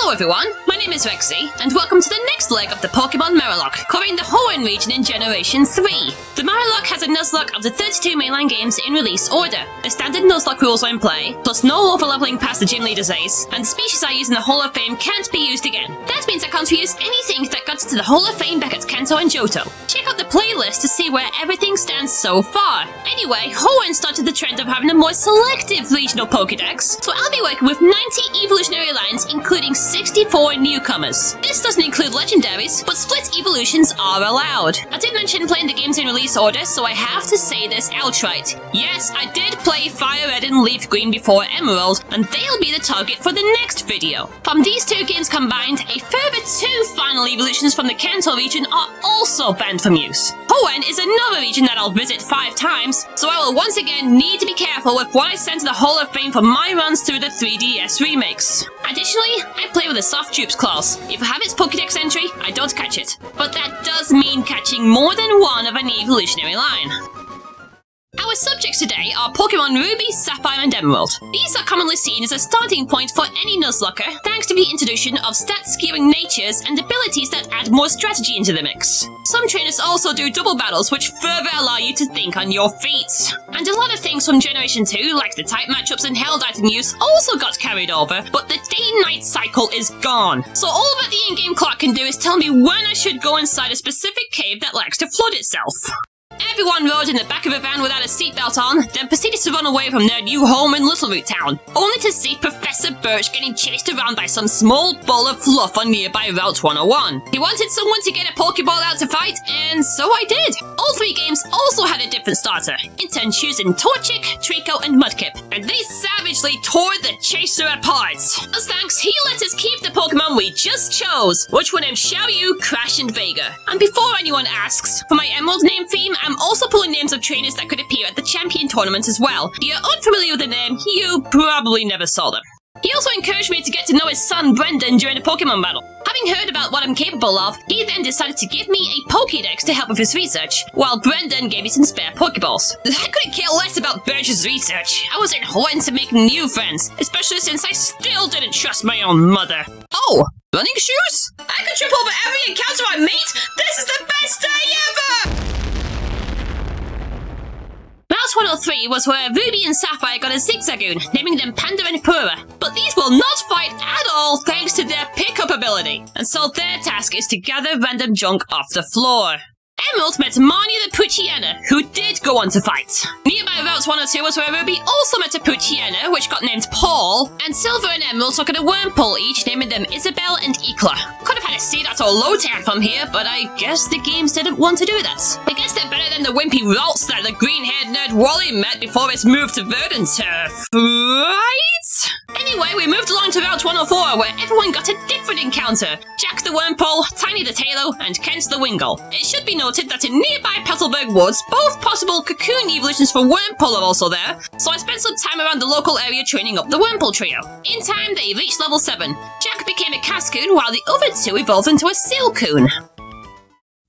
Hello everyone, my name is Rexy, and welcome to the next leg of the Pokémon Maralocke, covering the Hoenn region in Generation 3. The Maralocke has a Nuzlocke of the 32 mainline games in release order. The standard Nuzlocke rules are in play, plus no overleveling past the gym leader's ace, and the species I use in the Hall of Fame can't be used again. That means I can't reuse anything that got to the Hall of Fame Beckett's Kanto and Johto. Check out the playlist to see where everything stands so far. Anyway, Hoenn started the trend of having a more selective regional Pokédex, so I'll be working with 90 evolutionary lines, including 64 newcomers. This doesn't include legendaries, but split evolutions are allowed. I did mention playing the games in release order, so I have to say this outright. Yes, I did play Fire Red and Leaf Green before Emerald, and they'll be the target for the next video. From these two games combined, a further 2 final evolutions from the Kanto region are also banned from use. Hoenn is another region that I'll visit 5 times, so I will once again need to be careful with what I send to the Hall of Fame for my runs through the 3DS remakes. Additionally, I play with a Soft Troops class. If I have its Pokédex entry, I don't catch it. But that does mean catching more than one of an evolutionary line. Our subjects today are Pokémon Ruby, Sapphire, and Emerald. These are commonly seen as a starting point for any Nuzlocker, thanks to the introduction of stat-skewing natures and abilities that add more strategy into the mix. Some trainers also do double battles, which further allow you to think on your feet. And a lot of things from Generation 2, like the type matchups and held item use, also got carried over, but the day-night cycle is gone. So all that the in-game clock can do is tell me when I should go inside a specific cave that likes to flood itself. Everyone rode in the back of a van without a seatbelt on, then proceeded to run away from their new home in Littleroot Town, only to see Professor Birch getting chased around by some small ball of fluff on nearby Route 101. He wanted someone to get a Pokeball out to fight, and so I did. All 3 games also had a different starter, in turn choosing Torchic, Trico, and Mudkip, and they savagely tore the chaser apart. As thanks, he let us keep the Pokemon we just chose, which were named Xiaoyu, Crash, and Vega. And before anyone asks, for my Emerald name theme, I'm also pulling names of trainers that could appear at the Champion Tournament as well. If you're unfamiliar with the name, you probably never saw them. He also encouraged me to get to know his son Brendan during a Pokemon battle. Having heard about what I'm capable of, he then decided to give me a Pokédex to help with his research, while Brendan gave me some spare Pokeballs. I couldn't care less about Birch's research. I was in Hoenn to make new friends, especially since I still didn't trust my own mother. Oh, running shoes? I could trip over every encounter I meet? This is the best day ever! Route 103 was where Ruby and Sapphire got a Zigzagoon, naming them Panda and Pura. But these will not fight at all thanks to their pickup ability, and so their task is to gather random junk off the floor. Emerald met Marnie the Poochyena, who did go on to fight. Nearby Route 102 was where Ruby also met a Poochyena, which got named Paul, and Silver and Emerald took at a Wurmple, each naming them Isabel and Ikla. Could have had a Seedot or Lotad from here, but I guess the games didn't want to do that. I guess they're better than the wimpy Ralts that the green-haired nerd Wally met before his move to Verdant Turf, right? Anyway, we moved along to Route 104, where everyone got a different encounter. Jack the Wurmple, Tiny the Tailo, and Kent the Wingull. It should be noted that in nearby Petalburg Woods, both possible cocoon evolutions for Wurmple are also there, so I spent some time around the local area training up the Wurmple trio. In time, they reached level 7. Jack became a Cascoon, while the other 2 evolved into a Silcoon.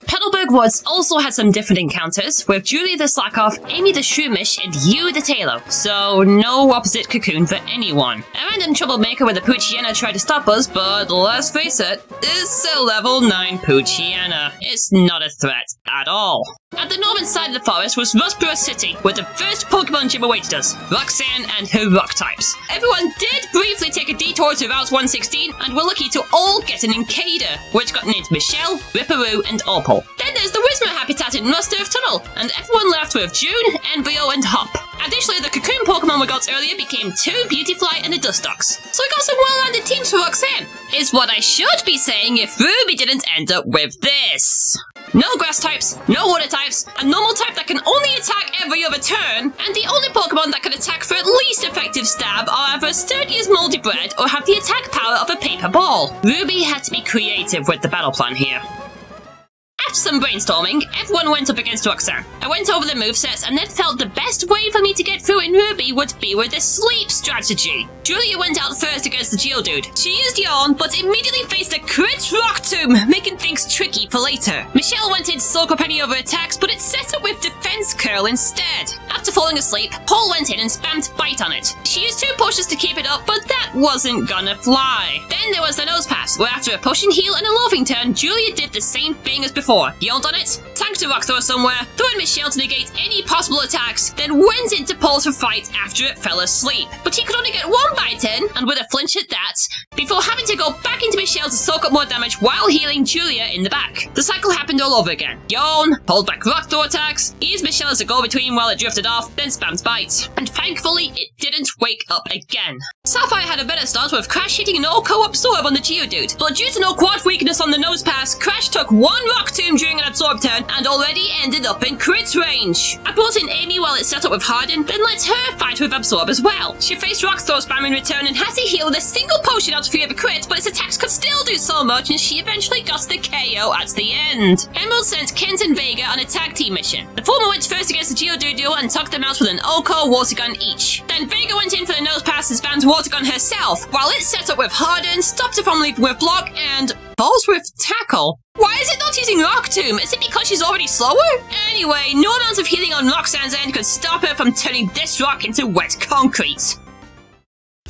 Petalburg Woods also had some different encounters, with Julie the Slackoff, Amy the Shroomish, and you the Tailo, so no opposite cocoon for anyone. A random troublemaker with a Poochyena tried to stop us, but let's face it, it's a level 9 Poochyena. It's not a threat at all. At the northern side of the forest was Rustboro City, where the first Pokemon gym awaited us, Roxanne and her rock types. Everyone did briefly take a detour to Route 116, and were lucky to all get an Incada, which got named Michelle, Ripperoo, and Opal. Then there's the Whismur habitat in Rust Earth Tunnel, and everyone left with June, Embryo, and Hop. Additionally, the cocoon Pokemon we got earlier became 2 Beautyfly and a Dustox. So we got some well-landed teams for Roxanne, is what I should be saying if Ruby didn't end up with this. No grass types, no water types, a normal type that can only attack every other turn, and the only Pokemon that can attack for at least effective stab are either sturdy as moldy bread or have the attack power of a paper ball. Ruby had to be creative with the battle plan here. After some brainstorming, everyone went up against Roxanne. I went over the movesets and then felt the best way for me to get through in Ruby would be with the sleep strategy. Julia went out first against the Geodude. She used Yawn, but immediately faced a crit Rock Tomb, making things tricky for later. Michelle went in to soak up any over attacks, but it set up with Defense Curl instead. After falling asleep, Paul went in and spammed Bite on it. She used 2 potions to keep it up, but that wasn't gonna fly. Then there was the Nose Pass, where after a potion heal and a Loafing turn, Julia did the same thing as before. Yawned on it, tanked a Rock Throw somewhere, threw in Michelle to negate any possible attacks, then went into Paul to fight after it fell asleep. But he could only get 1 bite in, and with a flinch at that, before having to go back into Michelle to soak up more damage while healing Julia in the back. The cycle happened all over again. Yawn, pulled back Rock Throw attacks, used Michelle as a go-between while it drifted off, then spammed Bite. And thankfully, it didn't wake up again. Sapphire had a better start with Crash hitting an OHKO Absorb on the Geodude, but due to no quad weakness on the Nose Pass, Crash took 1 Rock Tomb during an Absorb turn and already ended up in crit range. I brought in Amy while it set up with Harden, then let her fight with Absorb as well. She faced Rock Throw spam in return and had to heal with a single potion out of fear of a crit, but its attacks could still do so much and she eventually got the KO at the end. Emerald sent Kent and Vega on a tag team mission. The former went first against the Geodude duo and took them out with an OHKO Water Gun each. Then Vega went in for the Nose Pass and spammed Water Gun herself, while it set up with Harden, stopped her from leaping with Block, and falls with Tackle. Why is it not using Rock Tomb? Is it because she's already slower? Anyway, no amount of healing on Roxanne's end could stop her from turning this rock into wet concrete.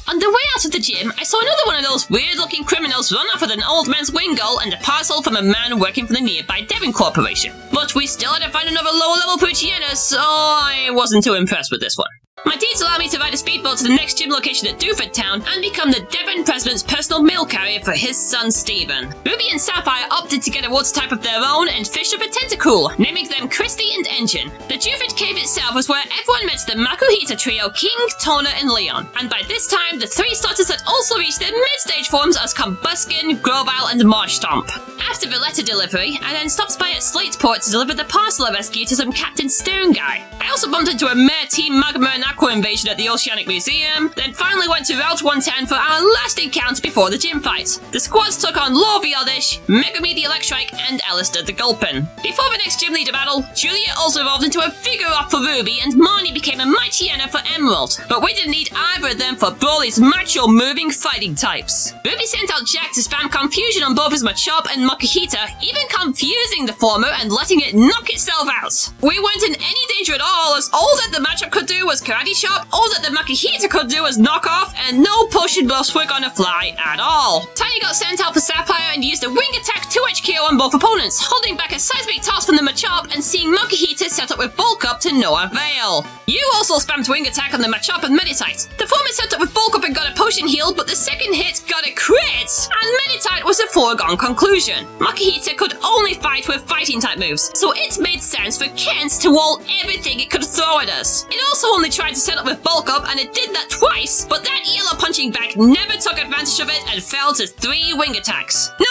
On the way out of the gym, I saw another one of those weird-looking criminals run off with an old man's Wingull and a parcel from a man working for the nearby Devon Corporation. But we still had to find another lower-level Poochyena, so I wasn't too impressed with this one. My deeds allowed me to ride a speedboat to the next gym location at Dooford Town and become the Devon president's personal mail carrier for his son Stephen. Ruby and Sapphire opted to get a water type of their own and fished up a Tentacool, naming them Christy and Engine. The Dooford Cave itself was where everyone met the Makuhita trio King, Tona, and Leon. And by this time, the 3 starters had also reached their mid-stage forms as Combuskin, Grovyle, and Marsh Stomp. After the letter delivery, I then stopped by at Slateport to deliver the parcel I rescued to some Captain Stone guy. I also bumped into a Mare Team Magma and Aqua invasion at the Oceanic Museum, then finally went to Route 110 for our last encounter before the gym fight. The squads took on Lorvie Oddish, Megami the Electrike, and Alistair the Gulpin. Before the next gym leader battle, Julia also evolved into a Vigoroth for Ruby, and Marnie became a Mightyena for Emerald. But we didn't need either of them for Broly's macho moving fighting types. Ruby sent out Jack to spam Confusion on both his Machop and Makuhita, even confusing the former and letting it knock itself out. We weren't in any danger at all, as all that the matchup could do was Karate Chop, all that the Makuhita could do was knock off, and no potion buffs were gonna fly at all. Tiny got sent out for Sapphire and used a Wing Attack 2H KO on both opponents, holding back a seismic toss from the Machop and seeing Makuhita set up with Bulk Up to no avail. You also spammed Wing Attack on the Machop and Meditite. The former set up with Bulk Up and got a potion heal, but the second hit got a crit, and Meditite was a foregone conclusion. Makuhita could only fight with fighting type moves, so it made sense for Kent to wall everything it could throw at us. It also only tried to set up with Bulk Up, and it did that twice, but that yellow punching bag never took advantage of it and fell to 3 wing attacks. No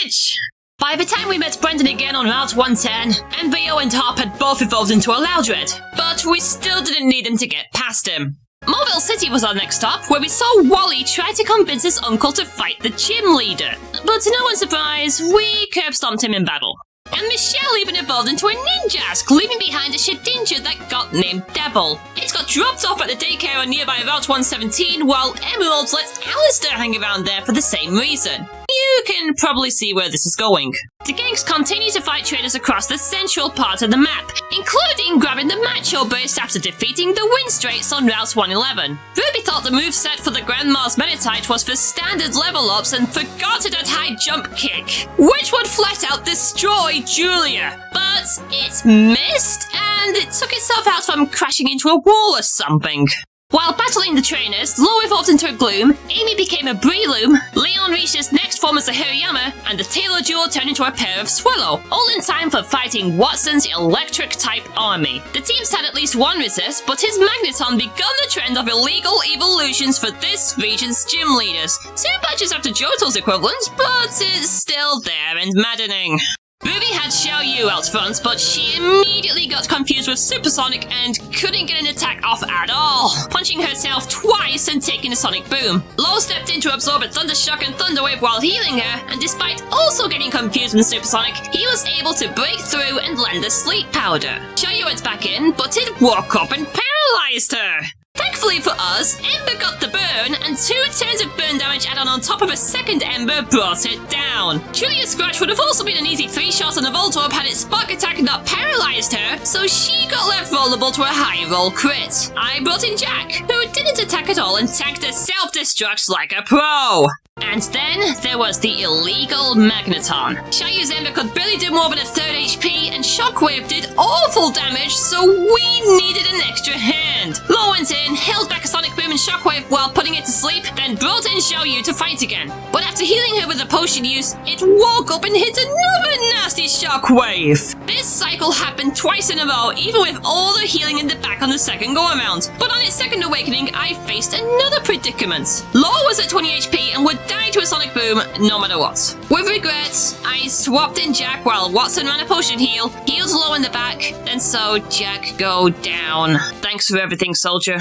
damage! By the time we met Brendan again on Route 110, MBO and Hop had both evolved into a Loudred, but we still didn't need him to get past him. Mobile City was our next stop, where we saw Wally try to convince his uncle to fight the gym leader. But to no one's surprise, we curb stomped him in battle. And Michelle even evolved into a Ninjask, leaving behind a Shedinja that got named Devil. It got dropped off at the daycare on nearby Route 117, while Emerald lets Alistair hang around there for the same reason. You can probably see where this is going. The gangs continue to fight traders across the central part of the map, including grabbing the Macho Burst after defeating the Wind Straits on Route 111. Ruby thought the moveset for the Grandma's Meditite was for standard level ups and forgot it had high jump kick, which would flat out destroy Julia. But it missed, and it took itself out from crashing into a wall or something. While battling the trainers, Lo evolved into a Gloom, Amy became a Breloom, Leon reached his next form as a Hirayama, and the Taylor duo turned into a pair of Swallow, all in time for fighting Watson's electric-type army. The teams had at least one resist, but his Magneton begun the trend of illegal evolutions for this region's gym leaders. 2 badges after Johto's equivalent, but it's still there and maddening. Ruby had Xiao Yu out front, but she immediately got confused with Supersonic and couldn't get an attack off at all, punching herself twice and taking a Sonic Boom. Lo stepped in to absorb a Thunder Shock and Thunder Wave while healing her, and despite also getting confused with Supersonic, he was able to break through and land a Sleep Powder. Xiao Yu went back in, but it woke up and paralyzed her. Thankfully for us, Ember got the burn, and 2 turns of burn damage added on top of a second Ember brought it down. Julia's Scratch would have also been an easy 3 shots on the Voltorb had its Spark Attack not paralyzed her, so she got left vulnerable to a high roll crit. I brought in Jack, who didn't attack at all and tanked a self-destruct like a pro. And then there was the illegal Magneton. Xiao Yu's Ember could barely do more than a third HP, and Shockwave did awful damage, so we needed an extra hand. Lo went in, held back a Sonic Boom and Shockwave while putting it to sleep, then brought in Xiao Yu to fight again. But after healing her with a potion use, it woke up and hit another nasty Shockwave. This cycle happened twice in a row, even with all the healing in the back on the second go-around. But on its second awakening, I faced another predicament. Lo was at 20 HP and would die to a Sonic Boom no matter what. With regrets, I swapped in Jack while Watson ran a potion heal, healed Lo in the back, and so Jack go down. Thanks for everything, soldier.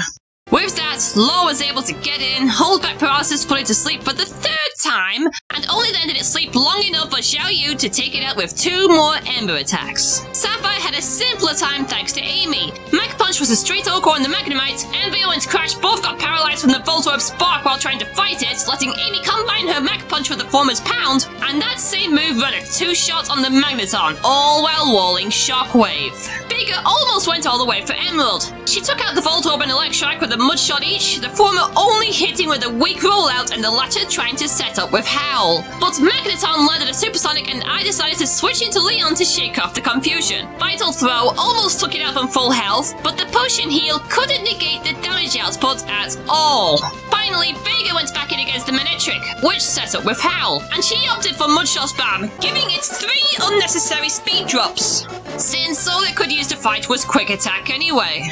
With that, Lo was able to get in, hold back paralysis, put it to sleep for the 3rd time, and only then did it sleep long enough for Xiao Yu to take it out with 2 more Ember attacks. Sapphire had a simpler time thanks to Amy. Mach Punch was a straight Oko on the Magnemite, and Veo and Crash both got paralyzed from the Voltorb Spark while trying to fight it, letting Amy combine her Mach Punch with the former's Pound, and that same move ran a 2-shot on the Magneton, all while walling Shockwave. Vega almost went all the way for Emerald. She took out the Voltorb and Electrike with a Mud Shot each, the former only hitting with a weak rollout and the latter trying to set up with Howl. But Magneton landed a Supersonic and I decided to switch into Leon to shake off the confusion. Vital Throw almost took it out from full health, but the potion heal couldn't negate the damage output at all. Finally, Vega went back in against the Manectric, which set up with Howl, and she opted for Mudshot Spam, giving it 3 unnecessary speed drops, since all it could use to fight was Quick Attack anyway.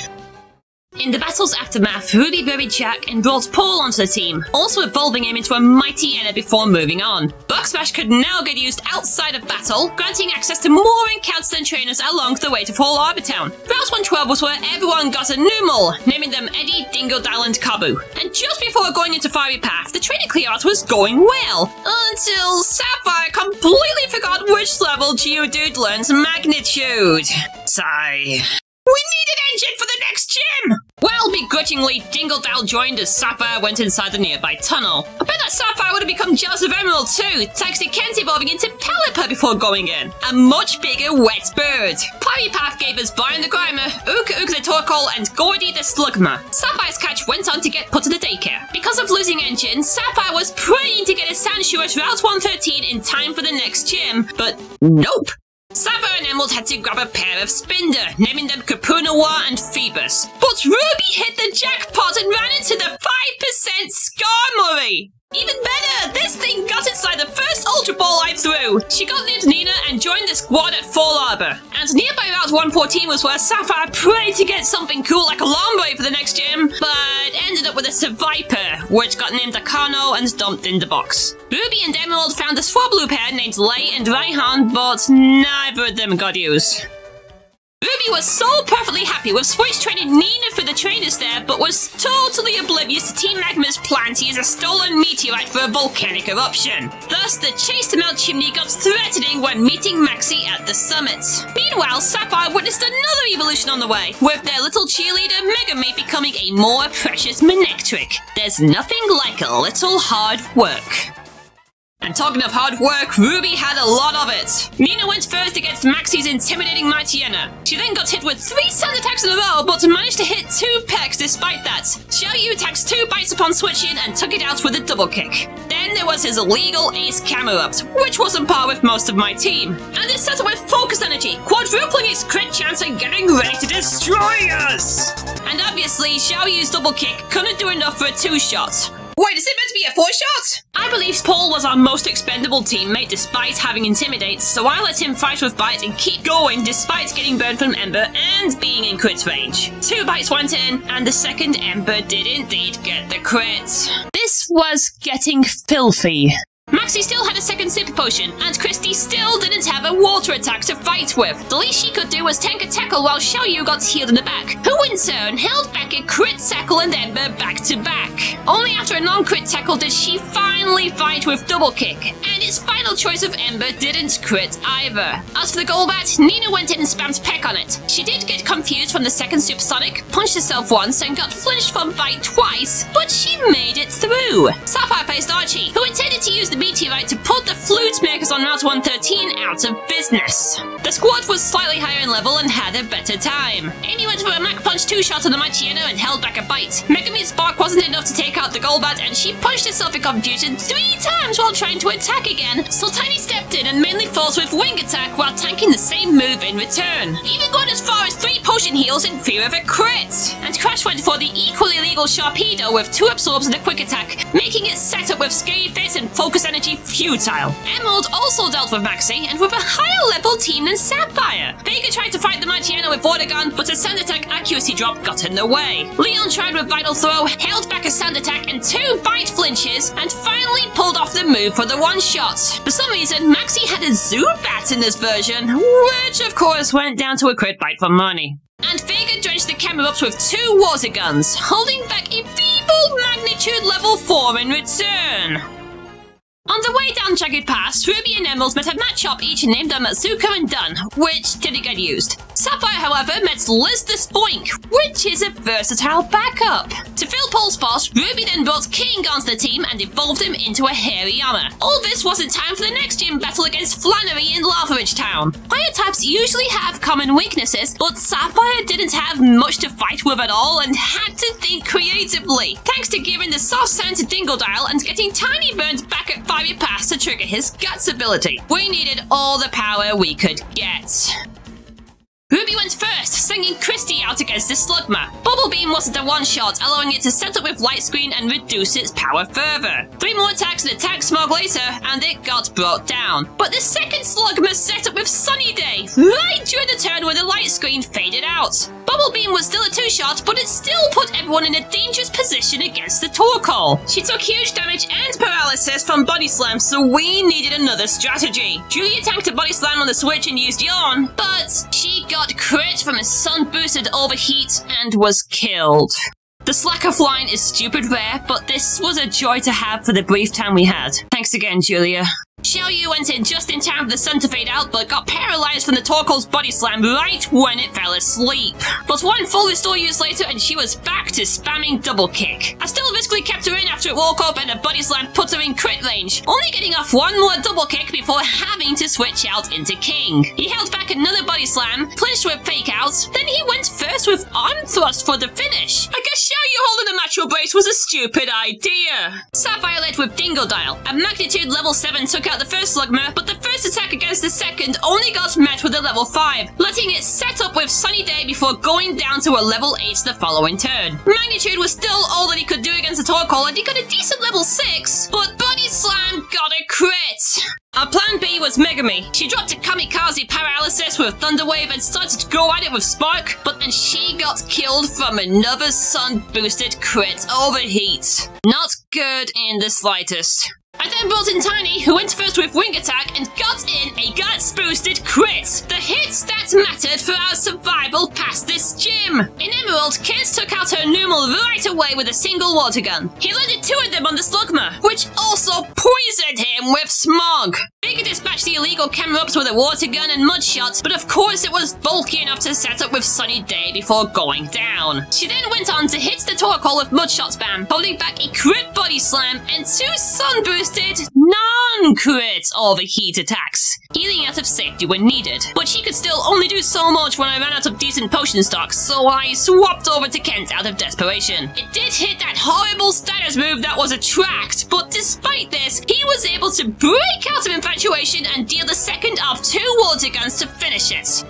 In the battle's aftermath, Ruby buried Jack and brought Paul onto the team, also evolving him into a mighty Enna before moving on. Bug Smash could now get used outside of battle, granting access to more encounters and trainers along the way to Fall Arbor Town. Route 112 was where everyone got a new mole, naming them Eddie, Dingodile, and Kabu. And just before going into Fiery Path, the training clear-out was going well, until Sapphire completely forgot which level Geodude learns Magnitude. Sigh. We need an engine for the next gym! Well, begrudgingly, Dingodile joined as Sapphire went inside the nearby tunnel. I bet that Sapphire would have become jealous of Emerald too, thanks to Kent evolving into Pelipper before going in. A much bigger wet bird. Fiery Path gave us Brian the Grimer, Ook the Torkoal, and Gordy the Slugma. Sapphire's catch went on to get put to the daycare. Because of losing engine, Sapphire was praying to get a Sandshoe at Route 113 in time for the next gym, but nope. Sapphire and Emerald had to grab a pair of Spinder, naming them Kapunawa and Phoebus. But Ruby hit the jackpot and ran into the 5% Skarmory! Even better, this thing got inside the first Ultra Ball I threw. She got named Nina and joined the squad at Fall Arbor. And nearby Route 114 was where Sapphire prayed to get something cool like a Lombre for the next gym, but ended up with a Surviper, which got named Akano and dumped in the box. Ruby and Emerald found a Swablu pair named Lei and Raihan, but neither of them got used. Ruby was so perfectly happy with Switch training Nina for the trainers there, but was totally oblivious to Team Magma's plan to use a stolen meteorite for a volcanic eruption. Thus, the chase to Mount Chimney got threatening when meeting Maxie at the summit. Meanwhile, Sapphire witnessed another evolution on the way, with their little cheerleader Megamate becoming a more precious Manectric. There's nothing like a little hard work. And talking of hard work, Ruby had a lot of it. Nina went first against Maxie's intimidating Mightyena. She then got hit with 3 sand attacks in a row, but managed to hit 2 pecks despite that. Xiao Yu attacks 2 bites upon switching and took it out with a double kick. Then there was his illegal Ace Camerupt, which was on par with most of my team. And it set up with Focus Energy, quadrupling its crit chance and getting ready to destroy us! And obviously, Xiao Yu's double kick couldn't do enough for a 2-shot. Wait, is it meant to be a 4-shot? I believe Paul was our most expendable teammate despite having Intimidate, so I let him fight with Bite and keep going despite getting burned from Ember and being in crit range. 2 bites went in, and the second Ember did indeed get the crit. This was getting filthy. Maxie still had a second super potion, and Christy still didn't have a water attack to fight with. The least she could do was tank a tackle while Xiaoyu got healed in the back, who in turn held back a crit tackle and Ember back to back. Only after a non-crit tackle did she finally fight with double kick, and its final choice of Ember didn't crit either. As for the Golbat, Nina went in and spammed Peck on it. She did get confused from the second supersonic, punched herself once, and got flinched from Bite twice, but she made it through. Sapphire faced Archie, who intended to use the meteorite to put the flute makers on Route 113 out of business. The squad was slightly higher in level and had a better time. Amy went for a Mach Punch 2-shot on the Mightyena and held back a bite. Megumi's Spark wasn't enough to take out the Golbat, and she punched herself in confusion 3 times while trying to attack again, so Tiny stepped in and mainly forced with Wing Attack while tanking the same move in return, even going as far as 3 potion heals in fear of a crit. And Crash went for the equally legal Sharpedo with 2 absorbs and a quick attack, making it set up with Scary Face and Focus Energy futile. Emerald also dealt with Maxie, and with a higher level team than Sapphire. Vega tried to fight the Mightyena with Water Gun, but a Sand Attack accuracy drop got in the way. Leon tried with Vital Throw, held back a Sand Attack and 2 Bite flinches, and finally pulled off the move for the one-shot. For some reason, Maxie had a Zubat in this version, which of course went down to a crit bite from Marnie. And Vega drenched the Camerups with 2 water guns, holding back a feeble magnitude level 4 in return. On the way down Jagged Pass, Ruby and Emerald met a matchup each named them Zuka and Dun, which didn't get used. Sapphire, however, met Liz the Spoink, which is a versatile backup. To fill Paul's spot, Ruby then brought King onto the team and evolved him into a hairy armor. All this was in time for the next gym battle against Flannery in Lava Ridge Town. Fire types usually have common weaknesses, but Sapphire didn't have much to fight with at all and had to think creatively, thanks to giving the soft sand to Dingodile and getting Tiny burned back at Fiery Pass to trigger his Guts ability. We needed all the power we could get. Ruby went first, sending Christy out against the Slugma. Bubble Beam wasn't a one-shot, allowing it to set up with Light Screen and reduce its power further. 3 more attacks and attack Smog later, and it got brought down. But the second Slugma set up with Sunny Day, right during the turn where the Light Screen faded out. Bubble Beam was still a 2-shot, but it still put everyone in a dangerous position against the Torkoal. She took huge damage and paralysis from Body Slam, so we needed another strategy. Julia tanked a Body Slam on the switch and used Yawn, but she got crit from a sun-boosted overheat and was killed. The Slack of Line is stupid rare, but this was a joy to have for the brief time we had. Thanks again, Julia. Xiaoyu went in just in time for the sun to fade out, but got paralyzed from the Torkoal's Body Slam right when it fell asleep. But 1 full restore use later and she was back to spamming double kick. I still riskily kept her in after it woke up and a Body Slam put her in crit range, only getting off 1 more double kick before having to switch out into King. He held back another Body Slam, flinched with fake outs, then he went first with arm thrust for the finish. I guess Xiaoyu holding the Metro Brace was a stupid idea. Sapphire led with Dingodile. A magnitude level 7 took out the first Slugma, but the first attack against the second only got met with a level 5, letting it set up with Sunny Day before going down to a level 8 the following turn. Magnitude was still all that he could do against the Torkoal, and he got a decent level 6, but Body Slam got a crit. Our plan B was Megami. She dropped a Kamikaze Paralysis with Thunder Wave and started to go at it with Spark, but then she got killed from another sun-boosted crit overheat. Not good in the slightest. I then brought in Tiny, who went first with Wing Attack and got in a Guts-boosted crit. The hits that mattered for our survival past this gym. In Emerald, Kids took out her Numal right away with a single water gun. He landed 2 of them on the Slugma, which also poisoned him with Smog. Vega dispatched the illegal Camerups with a water gun and Mud Shot, but of course it was bulky enough to set up with Sunny Day before going down. She then went on to hit the Torkoal with Mud Shot spam, holding back a crit Body Slam and 2 sun-boosted non-crit overheat attacks, healing out of safety when needed. But she could still only do so much when I ran out of decent potion stocks, so I swapped over to Kent out of desperation. It did hit that horrible status move that was Attract, but despite this, he was able to break out of Infatuation and deal the second of 2 water guns to finish it.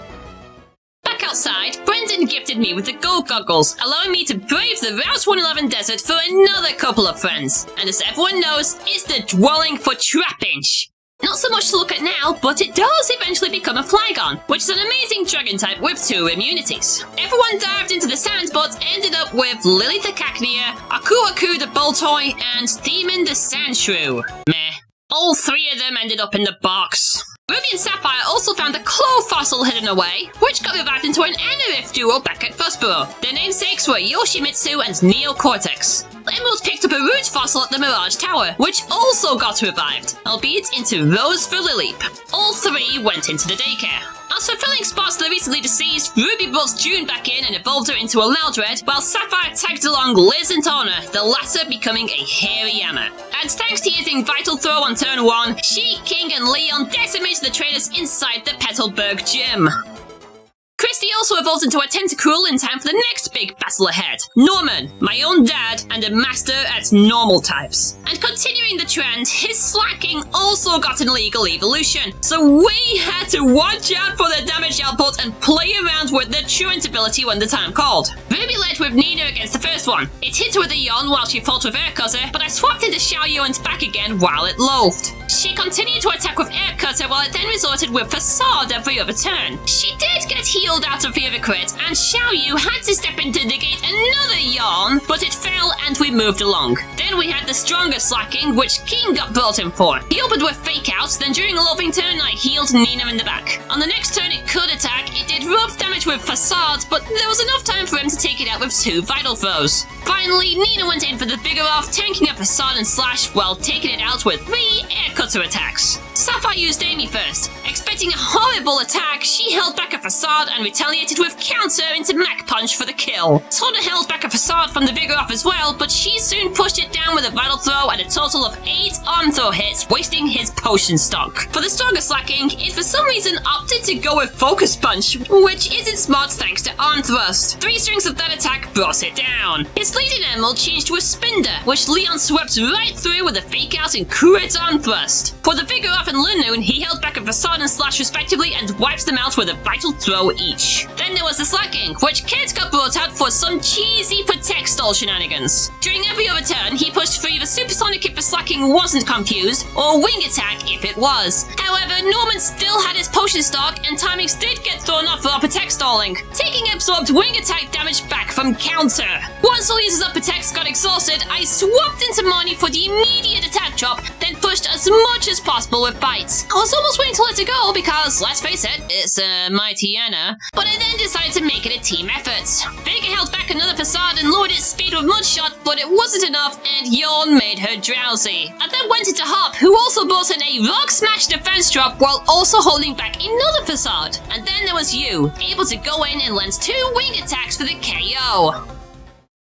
Back outside, Brendan gifted me with the gold goggles, allowing me to brave the Route 111 desert for another couple of friends. And as everyone knows, it's the dwelling for Trapinch. Not so much to look at now, but it does eventually become a Flygon, which is an amazing dragon type with 2 immunities. Everyone dived into the sand, but ended up with Lily the Cacnea, Aku Aku the Boltoy, and Themin the Sandshrew. Meh. All three of them ended up in the box. Ruby and Sapphire also found a claw fossil hidden away, which got revived into an Anorith duo back at Fussborough. Their namesakes were Yoshimitsu and Neocortex. Emerald picked up a root fossil at the Mirage Tower, which also got revived, albeit into Rose for Lileep. All three went into the daycare. As for filling spots for the recently deceased, Ruby brought June back in and evolved her into a Loudred, while Sapphire tagged along Liz and Tawna, the latter becoming a hairy Yama. And thanks to using Vital Throw on turn 1, she, King, and Leon decimated the trainers inside the Petalburg gym. Christy also evolved into a Tentacruel in time for the next big battle ahead. Norman, my own dad, and a master at normal types. And continuing the trend, his slacking also got an illegal evolution, so we had to watch out for the damage output and play around with the truant ability when the time called. Ruby led with Nina against the first one. It hit her with a yawn while she fought with Air Cutter, but I swapped into Xiaoyu and back again while it loathed. She continued to attack with Air Cutter while it then resorted with Facade every other turn. She did get healed out of fear of a crit, and Xiaoyu had to step in to negate another yawn, but it fell and we moved along. Then we had the stronger slacking, which King got brought in for. He opened with Fake Out, then during a loving turn I healed Nina in the back. On the next turn it could attack, it did rough damage with Facade, but there was enough time for him to take it out with 2 Vital Throws. Finally, Nina went in for the Vigoroth, tanking up Facade and Slash while taking it out with 3 Air Cutter attacks. Sapphire used Amy first. Expecting a horrible attack, she held back a Facade and retaliated with counter into Mach Punch for the kill. Tawna held back a Facade from the Vigoroth as well, but she soon pushed it down with a Vital Throw and a total of 8 arm throw hits, wasting his potion stock. For the stronger slacking, it for some reason opted to go with Focus Punch, which isn't smart thanks to Arm Thrust. 3 strings of that attack brought it down. His leading Emerald changed to a Spinder, which Leon swept right through with a Fake Out and crit Arm Thrust. For the Vigoroth and Lunoon, he held back a Facade and Slash respectively and wipes them out with a Vital Throw each. Then there was the slacking, which Kit got brought out for some cheesy Protect Stall shenanigans. During every other turn, he pushed for either Supersonic if the slacking wasn't confused, or Wing Attack if it was. However, Norman still had his potion stock, and timings did get thrown off for our Protect Stalling, taking absorbed Wing Attack damage back from counter. Once all users of Protects got exhausted, I swapped into Marnie for the immediate attack drop, then pushed as much as possible with Bites. I was almost waiting to let it go because, let's face it, it's a mighty Anna, but I then decided to make it a team effort. Vega held back another Facade and lowered its speed with Mudshot, but it wasn't enough and Yawn made her drowsy. I then went into Hop, who also brought in a Rock Smash defense drop while also holding back another Facade. And then there was you, able to go in and land 2 wing attacks for the KO.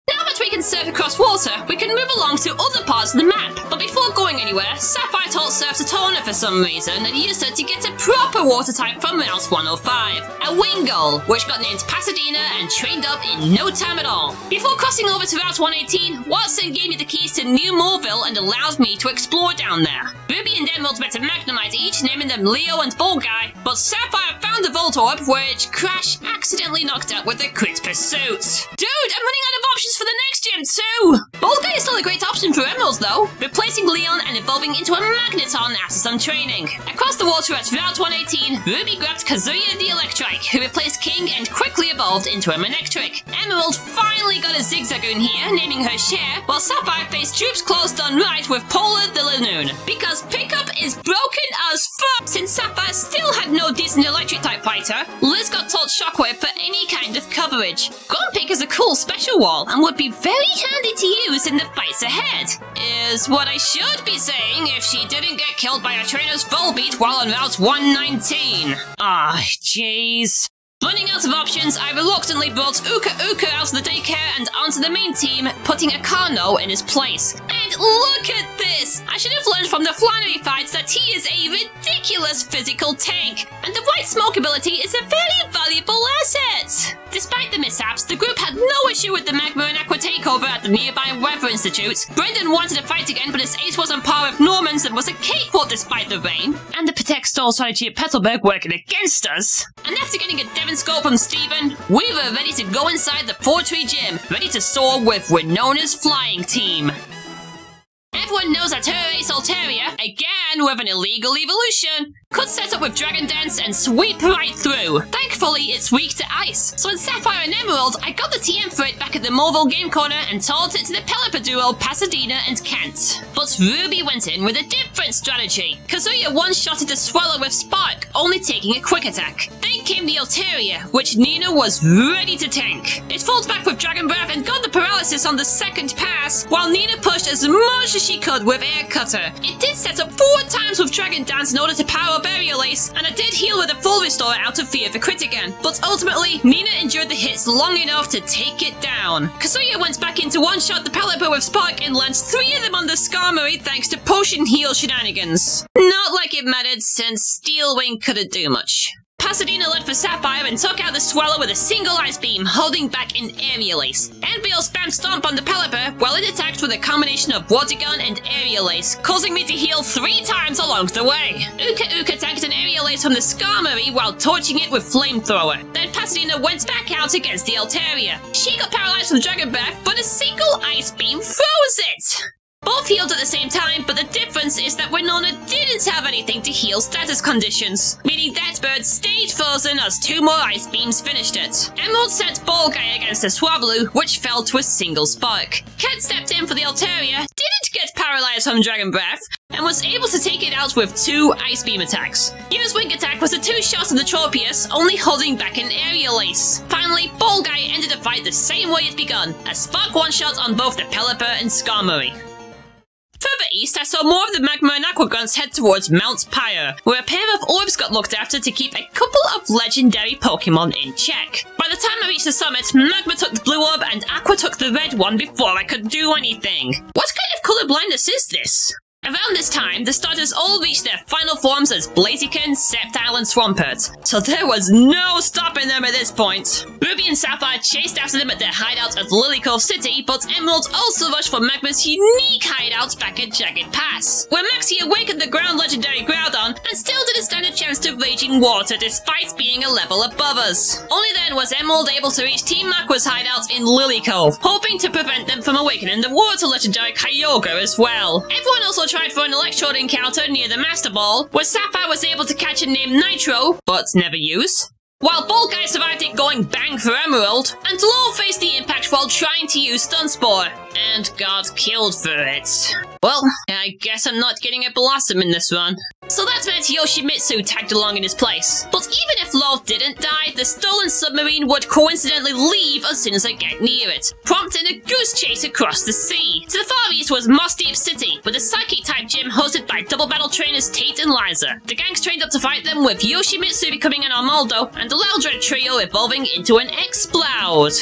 Now that we can surf across water, we can move along to other parts of the map. But before going anywhere, Sapphire taught Surf to Tawna for some reason and used her to get a proper water type from Route 105. A Wingull, which got named Pasadena and trained up in no time at all. Before crossing over to Route 118, Watson gave me the keys to New Moorville and allowed me to explore down there. Ruby and Emerald met a Magnemite each, naming them Leo and Ball Guy, but Sapphire found the Volt Orb, which Crash accidentally knocked out with a Crit Pursuit. Dude, I'm running out of options for the next gym too! Ball Guy is still a great option for Emeralds though, replacing Leon and evolving into a Magneton after some training. Across the water at Route 118, Ruby grabbed Kazuya the Electrike, who replaced King and quickly evolved into a Manectric. Emerald finally got a Zigzagoon here, naming her Cher, while Sapphire faced Droop's Claws done right with Polar the Lanoon. Because pickup is broken as fuck! Since Sapphire still had no decent electric type fighter, Liz got taught Shockwave for any kind of coverage. Gunpick is a cool special wall and would be very handy to use in the fights ahead, is what I should be saying if she didn't get killed by a trainer's Volbeat while on Route 119. Ah, jeez. Running out of options, I reluctantly brought Uka Uka out of the daycare and onto the main team, putting a Carno in his place. And look at this! I should have learned from the Flannery fights that he is a ridiculous physical tank, and the White Smoke ability is a very valuable asset! Despite the mishaps, the group had no issue with the Magma and Aqua takeover at the nearby Weather Institute. Brendan wanted to fight again, but his ace was on par with Norman's and was a cakewalk despite the rain. And the Protect Stall strategy at Petalburg working against us. And after getting a Devon Scope from Steven, we were ready to go inside the Portree Gym, ready to soar with Winona's flying team. Everyone knows that her ace Altaria, again with an illegal evolution, could set up with Dragon Dance and sweep right through. Thankfully, it's weak to ice, so in Sapphire and Emerald, I got the TM for it back at the Morville Game Corner and told it to the Pelipper duo Pasadena and Kent. But Ruby went in with a different strategy. Kazuya one-shotted the Swallow with Spark, only taking a quick attack. Then came the Altaria, which Nina was ready to tank. It fought back with Dragon Breath and got the paralysis on the second pass, while Nina pushed as much as she could with Air Cutter. It did set up 4 times with Dragon Dance in order to power up Aerial Ace, and it did heal with a full restore out of fear of a crit again. But ultimately, Nina endured the hits long enough to take it down. Kazuya went back in to one-shot the Pelipper with Spark and lands 3 of them on the Skarmory thanks to potion heal shenanigans. Not like it mattered, since Steel Wing couldn't do much. Pasadena led for Sapphire and took out the Swallow with a single Ice Beam, holding back an Aerial Ace. Envil spammed Stomp on the Pelipper, while it attacked with a combination of Water Gun and Aerial Ace, causing me to heal 3 times along the way. Uka tanked an Aerial Ace from the Skarmory while torching it with Flamethrower. Then Pasadena went back out against the Altaria. She got paralyzed from Dragon Breath, but a single Ice Beam froze it! Both healed at the same time, but the difference is that Winona didn't have anything to heal status conditions, meaning that bird stayed frozen as 2 more Ice Beams finished it. Emerald sent Ball Guy against the Swablu, which fell to a single Spark. Cat stepped in for the Altaria, didn't get paralyzed from Dragon Breath, and was able to take it out with 2 Ice Beam attacks. Yu's Wing Attack was a 2-shot on the Tropius, only holding back an Aerial Ace. Finally, Ball Guy ended the fight the same way it begun, a Spark 1-shot on both the Pelipper and Skarmory. Further east, I saw more of the Magma and Aqua Grunts head towards Mount Pyre, where a pair of orbs got looked after to keep a couple of legendary Pokémon in check. By the time I reached the summit, Magma took the blue orb and Aqua took the red one before I could do anything. What kind of color blindness is this? Around this time, the starters all reached their final forms as Blaziken, Sceptile, and Swampert, so there was no stopping them at this point. Ruby and Sapphire chased after them at their hideout at Lily Cove City, but Emerald also rushed for Magma's unique hideout back at Jagged Pass, where Maxie awakened the ground legendary Groudon and still didn't stand a chance to Raging Water despite being a level above us. Only then was Emerald able to reach Team Aqua's hideout in Lily Cove, hoping to prevent them from awakening the water legendary Kyogre as well. Everyone also tried for an Electrode encounter near the Master Ball, where Sapphire was able to catch a named Nitro, but never use. While Ball Guy survived it going bang for Emerald, and Law faced the impact while trying to use Stun Spore, and got killed for it. Well, I guess I'm not getting a Blossom in this run. So that meant Yoshimitsu tagged along in his place. But even if Law didn't die, the stolen submarine would coincidentally leave as soon as I get near it, prompting a goose chase across the sea. To the far east was Moss Deep City, with a Psychic-type gym hosted by double battle trainers Tate and Liza. The gangs trained up to fight them, with Yoshimitsu becoming an Armaldo, and the Loudred trio evolving into an Explode.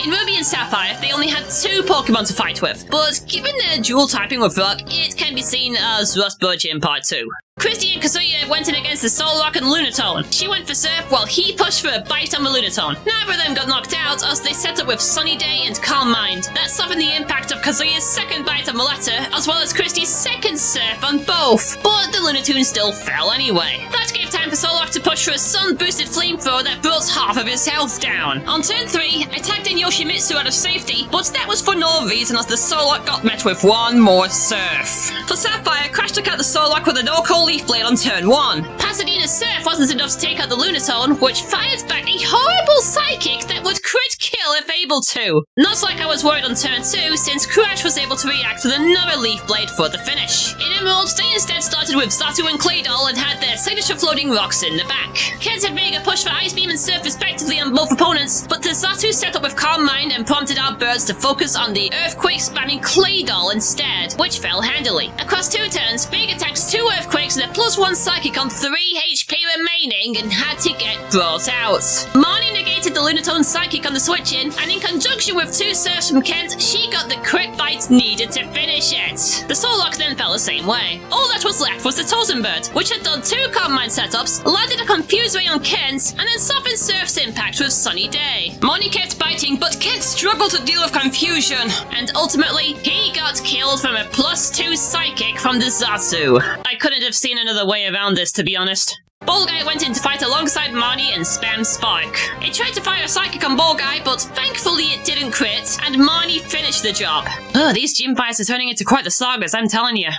In Ruby and Sapphire, they only had 2 Pokemon to fight with, but given their dual typing with Rock, it can be seen as Rust Budge in Part 2. Christy and Kazuya went in against the Solrock and Lunatone. She went for Surf while he pushed for a bite on the Lunatone. Neither of them got knocked out as they set up with Sunny Day and Calm Mind. That softened the impact of Kazuya's second bite on Moletta, as well as Christy's second Surf on both. But the Lunatone still fell anyway. That gave time for Solrock to push for a sun-boosted flamethrower that brought half of his health down. On turn 3, I tagged in Yoshimitsu out of safety, but that was for no reason as the Solrock got met with one more Surf. For Sapphire, Crash took out the Solrock with an Orco Leaf Blade on turn 1. Pasadena's Surf wasn't enough to take out the Lunatone, which fired back a horrible Psychic that would crit kill if able to. Not like I was worried on turn 2, since Crash was able to react with another Leaf Blade for the finish. In Emerald, they instead started with Xatu and Claydol and had their signature floating rocks in the back. Kent had made a push for Ice Beam and Surf respectively on both opponents, but the Xatu set up with Calm Mind and prompted our birds to focus on the Earthquake spamming Claydol instead, which fell handily. Across 2 turns, Big attacks 2 Earthquakes and a +1 Psychic on 3 HP remaining and had to get brought out. Marnie negated the Lunatone Psychic on the switch in, and in conjunction with 2 Surfs from Kent, she got the crit bite needed to finish it. The Solrock then fell the same way. All that was left was the Totem Bird, which had done 2 Calm Mind setups, landed a Confuse Ray on Kent, and then softened Surf's impact with Sunny Day. Marnie kept biting, but Kent struggled to deal with confusion, and ultimately, he got killed from a +2 Psychic from the Xatu. I couldn't have seen another way around this, to be honest. Ball Guy went in to fight alongside Marnie and spammed Spark. It tried to fire a Psychic on Ball Guy, but thankfully it didn't crit, and Marnie finished the job. These gym fights are turning into quite the sagas, I'm telling you.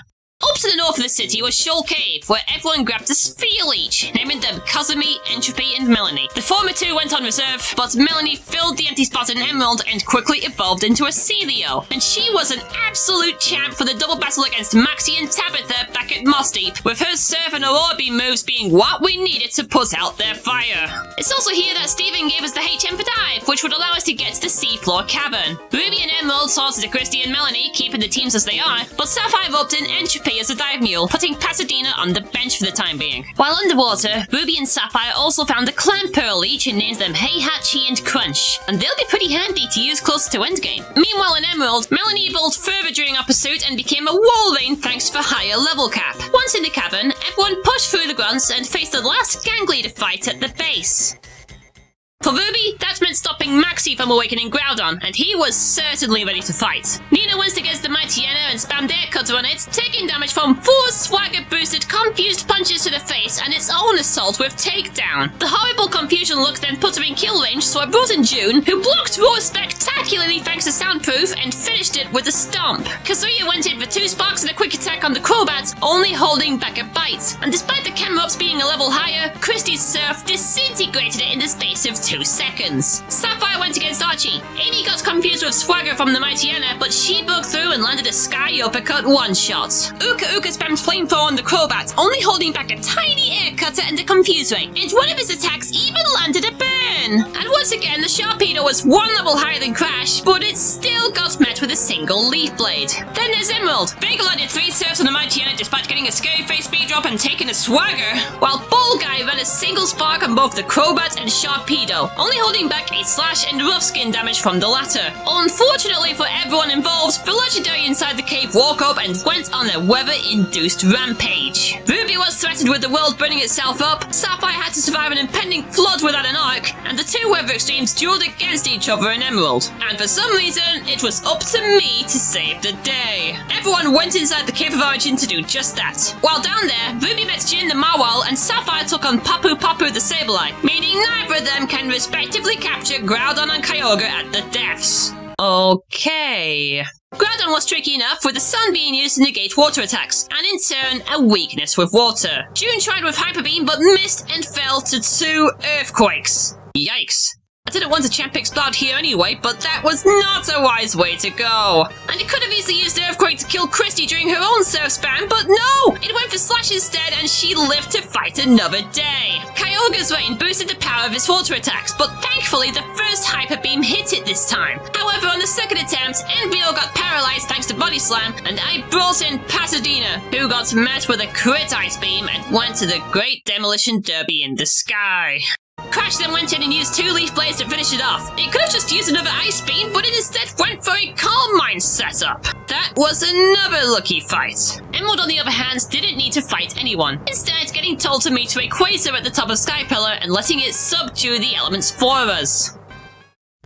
Up to the north of the city was Shoal Cave, where everyone grabbed a sphere each, naming them Kazumi, Entropy, and Melanie. The former two went on reserve, but Melanie filled the empty spot in Emerald and quickly evolved into a Celio. And she was an absolute champ for the double battle against Maxie and Tabitha back at Moss Deep, with her Surf and Aurora Beam moves being what we needed to put out their fire. It's also here that Steven gave us the HM for Dive, which would allow us to get to the seafloor cavern. Ruby and Emerald sorted to Christy and Melanie, keeping the teams as they are, but Sapphire roped in Entropy as a dive mule, putting Pasadena on the bench for the time being. While underwater, Ruby and Sapphire also found a clan Pearl each and named them Heihachi and Crunch, and they'll be pretty handy to use closer to endgame. Meanwhile in Emerald, Melanie evolved further during our pursuit and became a wall rain thanks to higher level cap. Once in the cavern, everyone pushed through the grunts and faced the last gang leader fight at the base. For Ruby, that meant stopping Maxie from awakening Groudon, and he was certainly ready to fight. Nina went against the Mighty Yenna and spammed air cutter on it, taking damage from 4 swagger-boosted confused punches to the face and its own assault with takedown. The horrible confusion look then put her in kill range, so I brought in June, who blocked Roar spectacularly thanks to soundproof and finished it with a stomp. Kazuya went in for 2 sparks and a quick attack on the Crobat, only holding back a bite. And despite the Camerups being a level higher, Christie's Surf disintegrated it in the space of 2 seconds. Sapphire went against Archie. Amy got confused with Swagger from the Mighty Yenna, but she broke through and landed a Sky Uppercut one-shot. Uka spammed Flamethrower on the Crobat, only holding back a tiny air cutter and a Confuse Ray, and one of his attacks even landed a burn. And once again, the Sharpedo was 1 level higher than Crash, but it still got met with a single Leaf Blade. Then there's Emerald. Vega landed 3 surfs on the Mighty Yenna despite getting a Scary Face speed drop and taking a Swagger, while Ball Guy ran a single spark on both the Crobat and Sharpedo, only holding back a slash and rough skin damage from the latter. Unfortunately for everyone involved, the legendary inside the cave woke up and went on a weather-induced rampage. Ruby was threatened with the world burning itself up, Sapphire had to survive an impending flood without an arc, and the 2 weather extremes dueled against each other in Emerald. And for some reason, it was up to me to save the day. Everyone went inside the Cave of Origin to do just that. While down there, Ruby met Jin the Marwal and Sapphire took on Papu the Sableye, meaning neither of them can respectively capture Groudon and Kyogre at the depths. Okay. Groudon was tricky enough, with the sun being used to negate water attacks, and in turn, a weakness with water. June tried with Hyper Beam but missed and fell to 2 Earthquakes. Yikes. I didn't want a Champion Sprout here anyway, but that was not a wise way to go. And it could have easily used Earthquake to kill Christy during her own surf spam, but no! It went for Slash instead, and she lived to fight another day. Kyogre's Rain boosted the power of his water attacks, but thankfully the first Hyper Beam hit it this time. However, on the second attempt, Envio got paralyzed thanks to Body Slam, and I brought in Pasadena, who got met with a crit Ice Beam and went to the Great Demolition Derby in the sky. Crash then went in and used 2 Leaf Blades to finish it off. It could have just used another Ice Beam, but it instead went for a Calm Mind setup. That was another lucky fight. Emerald, on the other hand, didn't need to fight anyone, instead getting told to meet Rayquaza at the top of Sky Pillar and letting it subdue the elements for us.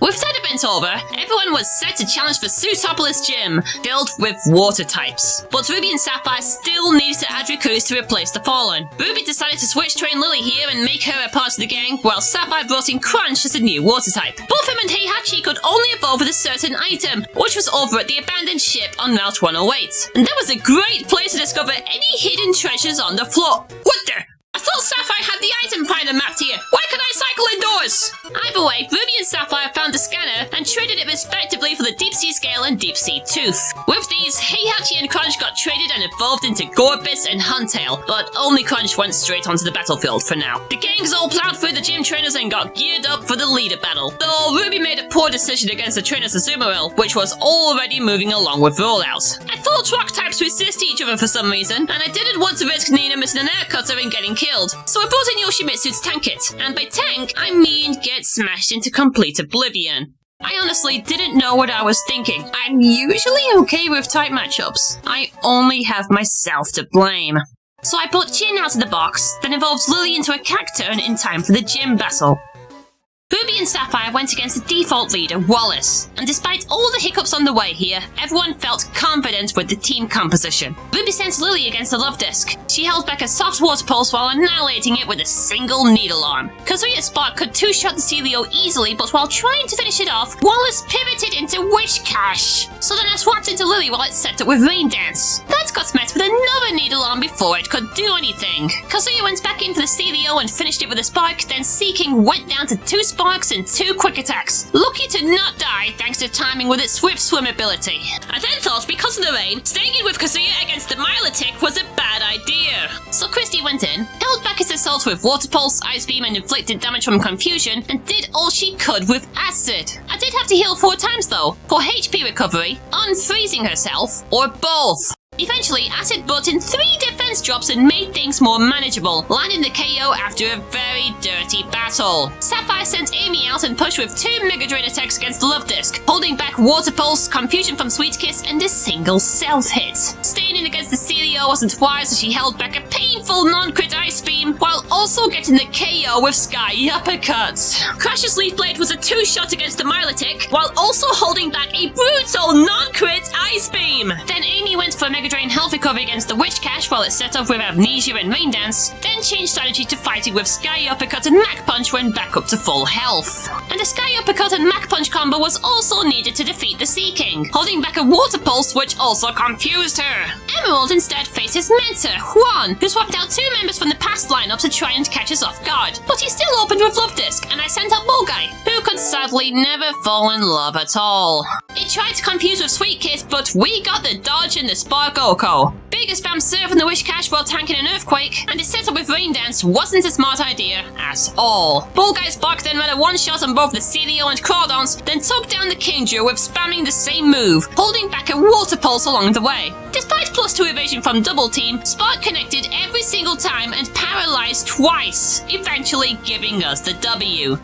With that event over, everyone was set to challenge the Sootopolis Gym, filled with water types. But Ruby and Sapphire still needed to add recruits to replace the Fallen. Ruby decided to switch train Lily here and make her a part of the gang, while Sapphire brought in Crunch as a new water type. Both him and Heihachi could only evolve with a certain item, which was over at the abandoned ship on Route 108. And that was a great place to discover any hidden treasures on the floor. What the? I thought Sapphire had the item finder mapped here. Why can't I cycle indoors? Either way, Ruby and Sapphire found the scanner and traded it respectively for the Deep Sea Scale and Deep Sea Tooth. With these, Heihachi and Crunch got traded and evolved into Gorbis and Huntail, but only Crunch went straight onto the battlefield for now. The gangs all plowed through the gym trainers and got geared up for the leader battle, though Ruby made a poor decision against the trainers Azumarill, which was already moving along with rollouts. I thought rock types resist each other for some reason, and I didn't want to risk Nina missing an air cutter and getting killed, so I brought in Yoshimitsu to tank it, and by tank, I mean get smashed into complete oblivion. I honestly didn't know what I was thinking. I'm usually okay with tight matchups. I only have myself to blame. So I put Jin out of the box, then evolved Lily into a Cacturne in time for the gym battle. Ruby and Sapphire went against the default leader, Wallace, and despite all the hiccups on the way here, everyone felt confident with the team composition. Ruby sent Lily against the Love Disc. She held back a soft water pulse while annihilating it with a single needle arm. Kazuya's Spark could two-shot the Celio easily, but while trying to finish it off, Wallace pivoted into Wish Cash. So then I swapped into Lily while it set up with Rain Dance. That got met with another needle arm before it could do anything. Kazuya went back in for the Celio and finished it with a Spark, then Seeking went down to 2 Sparks and 2 quick attacks. Lucky to not die thanks to timing with its swift swim ability. I then thought because of the rain, staying in with Kazuya against the Maralocke was a bad idea. So Christy went in, held back his assault with Water Pulse, Ice Beam and inflicted damage from Confusion, and did all she could with Acid. I did have to heal 4 times though, for HP recovery, unfreezing herself, or both. Eventually, Acid brought in 3 defense drops and made things more manageable, landing the KO after a very dirty battle. Sapphire sent Amy out and pushed with 2 Mega Drain attacks against the Love Disc, holding back Water Pulse, Confusion from Sweet Kiss, and a single self-hit. Staying in against the Celio wasn't wise as she held back a painful non-crit Ice Beam, while also getting the KO with Sky Uppercut. Crash's Leaf Blade was a 2-shot against the Maralocke, while also holding back a brutal non-crit Ice Beam. Then Amy went for a Mega Drain health recovery against the Witch Cache while it set off with Amnesia and Rain Dance, then changed strategy to fighting with Sky Uppercut and Mach Punch when back up to full health. And a Sky Uppercut and Mach Punch combo was also needed to defeat the Seeking, holding back a Water Pulse which also confused her. Emerald instead faced his mentor, Hoenn, who swapped out 2 members from the past lineup to try and catch us off guard. But he still opened with Love Disc, and I sent out Ball Guy, who could sadly never fall in love at all. It tried to confuse with Sweet Kiss, but we got the dodge and the Spark Oko. Bigger spam Surf in the Wish Cache while tanking an Earthquake, and his setup with Rain Dance wasn't a smart idea at all. Ball Guy's Spark then ran a 1-shot on both the Celio and Crawdons, then took down the Kingdra with spamming the same move, holding back a Water Pulse along the way. Despite +2 evasion from Double Team, Spark connected every single time and paralyzed twice, eventually giving us the W.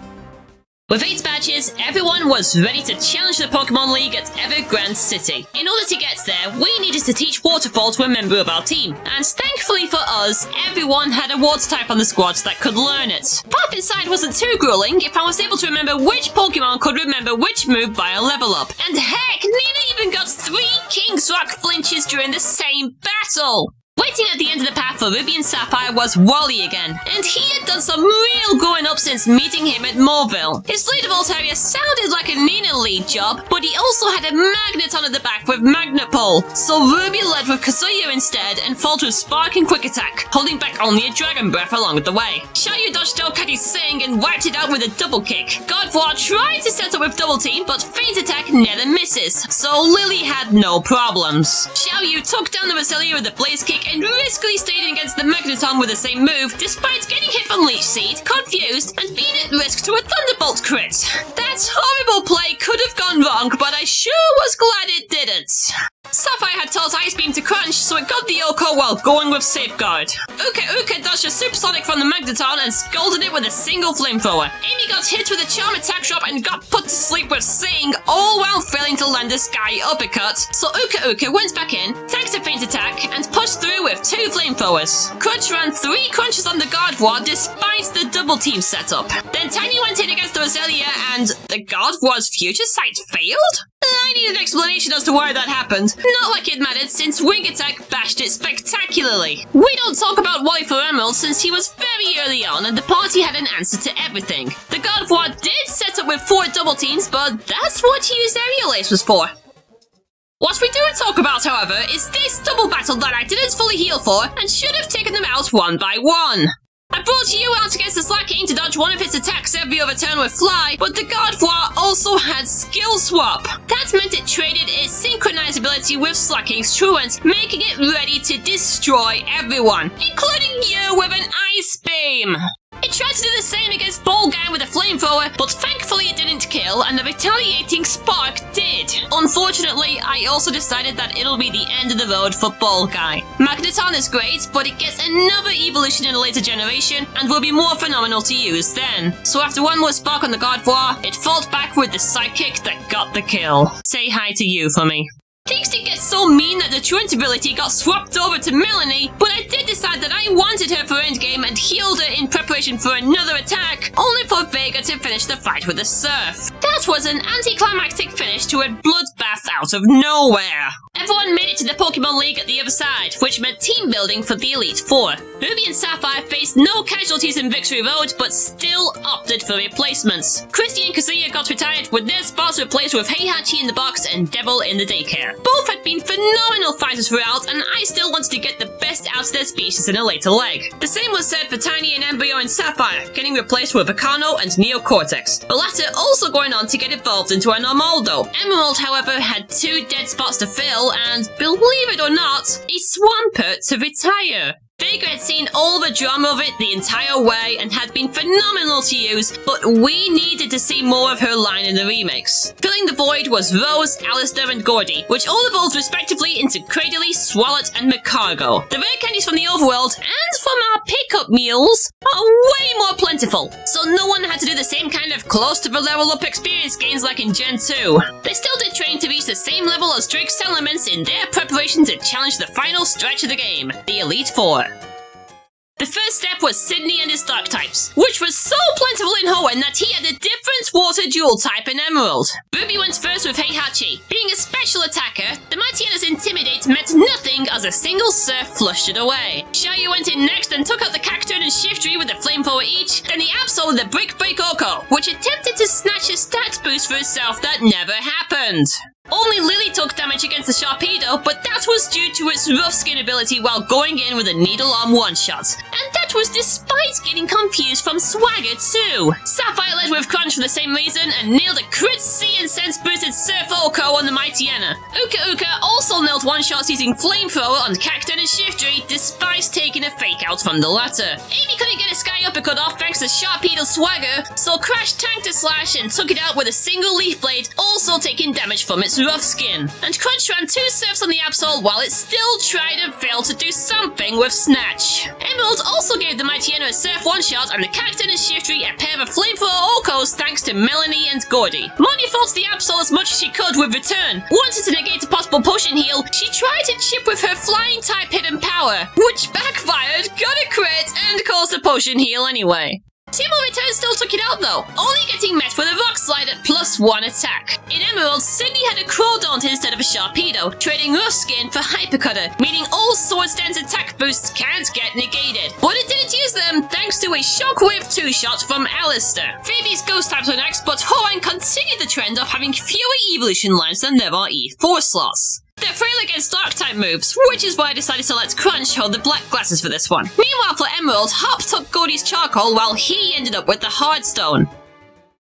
With 8 badges, everyone was ready to challenge the Pokemon League at Evergrande City. In order to get there, we needed to teach Waterfall to a member of our team, and thankfully for us, everyone had a Water type on the squad that could learn it. Path Inside wasn't too grueling if I was able to remember which Pokemon could remember which move by a level up. And heck, Nina even got 3 King's Rock flinches during the same battle! Waiting at the end of the path for Ruby and Sapphire was Wally again, and he had done some real growing up since meeting him at Morville. His Leaderbolt area sounded like a Nina lead job, but he also had a Magneton at the back with Magnapole, so Ruby led with Kazuya instead and fought with Spark and Quick Attack, holding back only a Dragon Breath along the way. Xiaoyu dodged Delcatty's Sing and wiped it out with a double kick. Godvoir tried to set up with Double Team, but Feint Attack never misses, so Lily had no problems. Xiaoyu took down the Roselia with a Blaze Kick and riskily stayed in against the Magneton with the same move, despite getting hit from Leech Seed, confused, and being at risk to a Thunderbolt crit. That horrible play could have gone wrong, but I sure was glad it didn't. Sapphire had taught Ice Beam to Crunch, so it got the Oko while going with Safeguard. Uka dodged a Supersonic from the Magneton and scolded it with a single Flamethrower. Amy got hit with a Charm Attack Drop and got put to sleep with Sing, all while failing to land a Sky Uppercut, so Uka went back in, tanked a Feint Attack, and pushed through with 2 Flamethrowers. Crunch ran 3 crunches on the Godvoir despite the Double Team setup. Then Tiny went in against the Roselia and the Godvoir's Future Sight failed? I need an explanation as to why that happened. Not like it mattered since Wing Attack bashed it spectacularly. We don't talk about Wally for Emerald since he was very early on and the party had an answer to everything. The Godvoir did set up with 4 Double Teams, but that's what he used Aerial Ace was for. What we do talk about, however, is this double battle that I didn't fully heal for and should have taken them out one by one. I brought you out against the Slaking to dodge one of its attacks every other turn with Fly, but the Godvoir also had Skill Swap. That meant it traded its Synchronize ability with Slaking's Truant, making it ready to destroy everyone, including you with an Ice Beam. It tried to do the same against Ball Guy with a Flamethrower, but thankfully it didn't kill, and the retaliating Spark did. Unfortunately, I also decided that it'll be the end of the road for Ball Guy. Magneton is great, but it gets another evolution in a later generation, and will be more phenomenal to use then. So after one more Spark on the Godvoir, it fought back with the Psychic that got the kill. Say hi to you for me. Things did get so mean that the Truant ability got swapped over to Melanie, but I did decide that I wanted her for endgame and healed her in preparation for another attack, only for Vega to finish the fight with a Surf. That was an anticlimactic finish to a bloodbath out of nowhere. Everyone made it to the Pokemon League at the other side, which meant team building for the Elite Four. Ruby and Sapphire faced no casualties in Victory Road, but still opted for replacements. Christy and Kazuya got retired, with their spots replaced with Heihachi in the box and Devil in the daycare. Both had been phenomenal fighters throughout, and I still wanted to get the best out of their species in a later leg. The same was said for Tiny and Embryo and Sapphire, getting replaced with Akano and Neocortex. The latter also going on to get evolved into a Normaldo. Emerald, however, had 2 dead spots to fill, and believe it or not, a Swampert to retire. Vega had seen all the drama of it the entire way and had been phenomenal to use, but we needed to see more of her line in the remakes. Filling the void was Rose, Alistair, and Gordy, which all evolved respectively into Cradily, Swalot, and Macargo. The rare candies from the overworld and from our pickup meals are way more plentiful, so no one had to do the same kind of close to the level up experience gains like in Gen 2. They still did train to reach the same level as Drake's Elements in their preparation to challenge the final stretch of the game, the Elite Four. The first step was Sydney and his dark types, which was so plentiful in Hoenn that he had a different water dual type in Emerald. Ruby went first with Heihachi. Being a special attacker, the Mightyana's Intimidate meant nothing as a single Surf flushed it away. Xiaoyu went in next and took out the Cacturn and Shiftry with a flamethrower each, then the Absol with the Brick Break Oko, which attempted to snatch a stat boost for herself that never happened. Only Lily took damage against the Sharpedo, but that was due to its rough skin ability while going in with a needle arm one-shot. And that was despite getting confused from Swagger too. Sapphire led with Crunch for the same reason and nailed a crit C and sense boosted Surf Oko on the Mightyana. Uka Uka also nailed one-shots using Flamethrower on Cacturn and Shiftry despite taking a fake out from the latter. Amy couldn't get a Sky Uppercut off thanks to Sharpedo Swagger, so Crash tanked a slash and took it out with a single Leaf Blade, also taking damage from its rough skin. And Crunch ran 2 Surfs on the Absol while it still tried and failed to do something with Snatch. Emerald also gave the Mightyana a Surf one-shot and the Cacturn and Shiftry a pair of Flamethrower Okos thanks to Melanie and Gordy. Moni fought the Absol as much as she could with Return. Wanted to negate a possible potion heal, she tried to chip with her Flying type hidden power, which backfired, got a crit, and caused a potion heal anyway. Teemo Return still took it out though, only getting met with a Rock Slide at +1 attack. In Emerald, Sydney had a Crawdaunt instead of a Sharpedo, trading Rough Skin for Hypercutter, meaning all Sword Stand's attack boosts can't get negated. But it didn't use them thanks to a Shockwave 2-shot from Alistair. Phoebe's Ghost types were next, but Hoenn continued the trend of having fewer evolution lines than there are E4 slots. They're frail against Dark-type moves, which is why I decided to let Crunch hold the black glasses for this one. Meanwhile for Emerald, Hop took Gordy's Charcoal while he ended up with the Hardstone.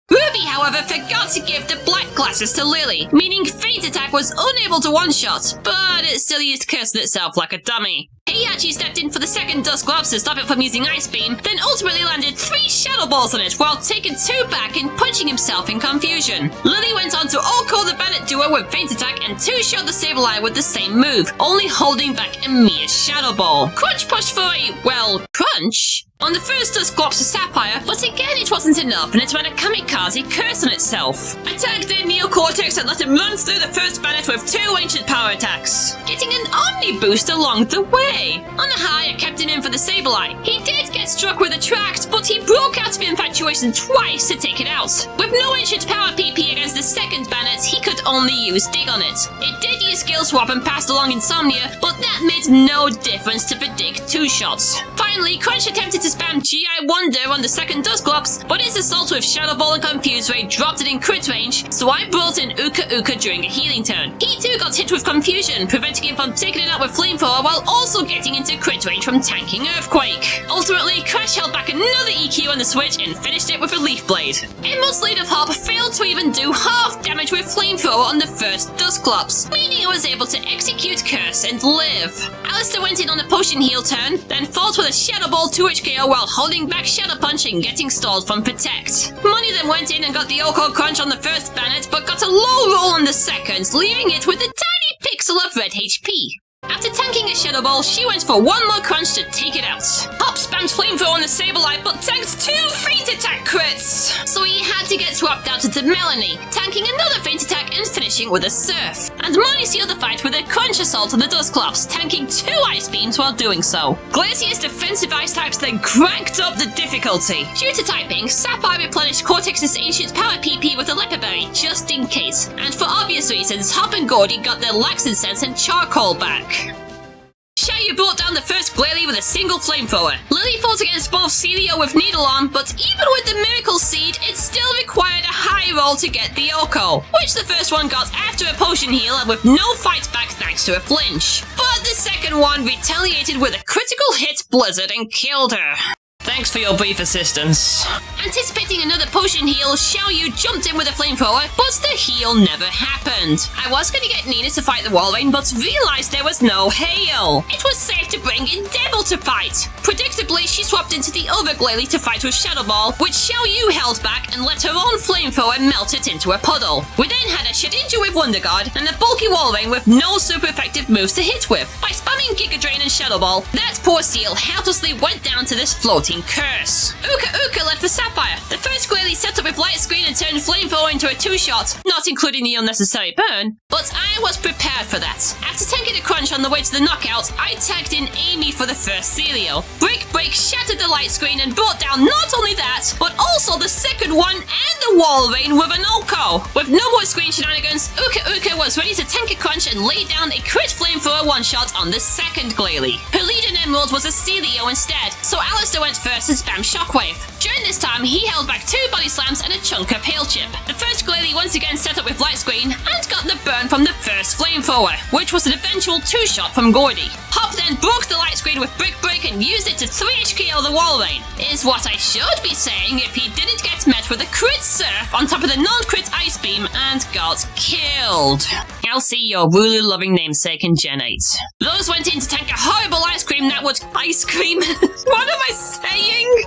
Ruby, however, forgot to give the black glasses to Lily, meaning Feint Attack was unable to one-shot, but it still used Curse itself like a dummy. Heihachi stepped in for the second Dusclops to stop it from using Ice Beam, then ultimately landed 3 Shadow Balls on it while taking 2 back and punching himself in confusion. Lily went on to Oko the Bandit duo with Feint Attack and 2 shot the Sableye with the same move, only holding back a mere Shadow Ball. Crunch pushed for a, well, Crunch on the first Dusclops to Sapphire, but again it wasn't enough and it ran a Kamikaze Curse on itself. Attacked in Neocortex and let him run through the first Bandit with 2 Ancient Power attacks, getting an Omni boost along the way. On a high, I kept him in for the Sableye. He did get struck with Attract, but he broke out of Infatuation twice to take it out. With no Ancient Power PP against the second Bandit, he could only use Dig on it. It did use Skill Swap and passed along Insomnia, but that made no difference to the Dig 2 shots. Finally, Crunch attempted to spam GI Wonder on the second Dusclops, but his assault with Shadow Ball and Confuse Ray dropped it in crit range, so I brought in Uka Uka during a healing turn. He too got hit with Confusion, preventing him from taking it out with Flamethrower while also getting into crit range from tanking Earthquake. Ultimately, Crash held back another EQ on the switch and finished it with a Leaf Blade. Emerald's Lead of Hop failed to even do half damage with Flamethrower on the first Dusclops, meaning it was able to execute Curse and live. Alistair went in on a potion heal turn, then fought with a Shadow Ball 2-HKO while holding back Shadow Punch and getting stalled from Protect. Money then went in and got the Oko Crunch on the first Bandit, but got a low roll on the second, leaving it with a tiny pixel of red HP. After tanking a Shadow Ball, she went for one more crunch to take it out. Hop spammed Flamethrower on the Sableye, but tanked 2 feint attack crits! So he had to get swapped out into Melanie, tanking another feint attack and finishing with a Surf. And Marnie sealed the fight with a Crunch Assault on the Dusclops, tanking 2 Ice Beams while doing so. Glacier's defensive Ice types then cranked up the difficulty. Due to typing, Sapphire replenished Cortex's Ancient Power PP with a Leper Berry, just in case. And for obvious reasons, Hop and Gordy got their Lax Incense and Charcoal back. Xiaoyu brought down the first Glalie with a single Flamethrower. Lily fought against both Celio with Needle Arm, but even with the Miracle Seed, it still required a high roll to get the Oko, which the first one got after a potion heal and with no fight back thanks to a flinch. But the second one retaliated with a critical hit Blizzard and killed her. Thanks for your brief assistance. Anticipating another potion heal, Xiaoyu jumped in with a Flamethrower, but the heal never happened. I was going to get Nina to fight the Walrein, but realized there was no hail. It was safe to bring in Devil to fight. Predictably, she swapped into the other Glalie to fight with Shadow Ball, which Xiaoyu held back and let her own Flamethrower melt it into a puddle. We then had a Shedinja with Wonder Guard and a bulky Walrein with no super effective moves to hit with. By spamming Giga Drain and Shadow Ball, that poor seal helplessly went down to this floating curse. Uka led for Sapphire. The first Glalie set up with Light Screen and turned Flamethrower into a 2-shot, not including the unnecessary burn, but I was prepared for that. After tanking a crunch on the way to the knockout, I tagged in Amy for the first Celio. Break shattered the Light Screen and brought down not only that, but also the second one and the Walrein with an Oko. With no more screen shenanigans, Uka was ready to tank a crunch and lay down a crit Flamethrower 1-shot on the second Glalie. Her lead in Emerald was a Celio instead, so Alistair went first and spammed Shockwave. During this time, he held back 2 Body Slams and a chunk of Hail Chip. The first Glalie once again set up with Light Screen and got the burn from the first Flamethrower, which was an eventual 2-shot from Gordy. Hop then broke the Light Screen with Brick Break and used it to 3-HK the Walrein, is what I should be saying if he didn't get met with a crit Surf on top of the non-crit Ice Beam and got killed. I'll see your Wooloo-loving namesake in Gen 8. Those went in to tank a horrible Ice Cream that would... Ice Cream? What am I saying?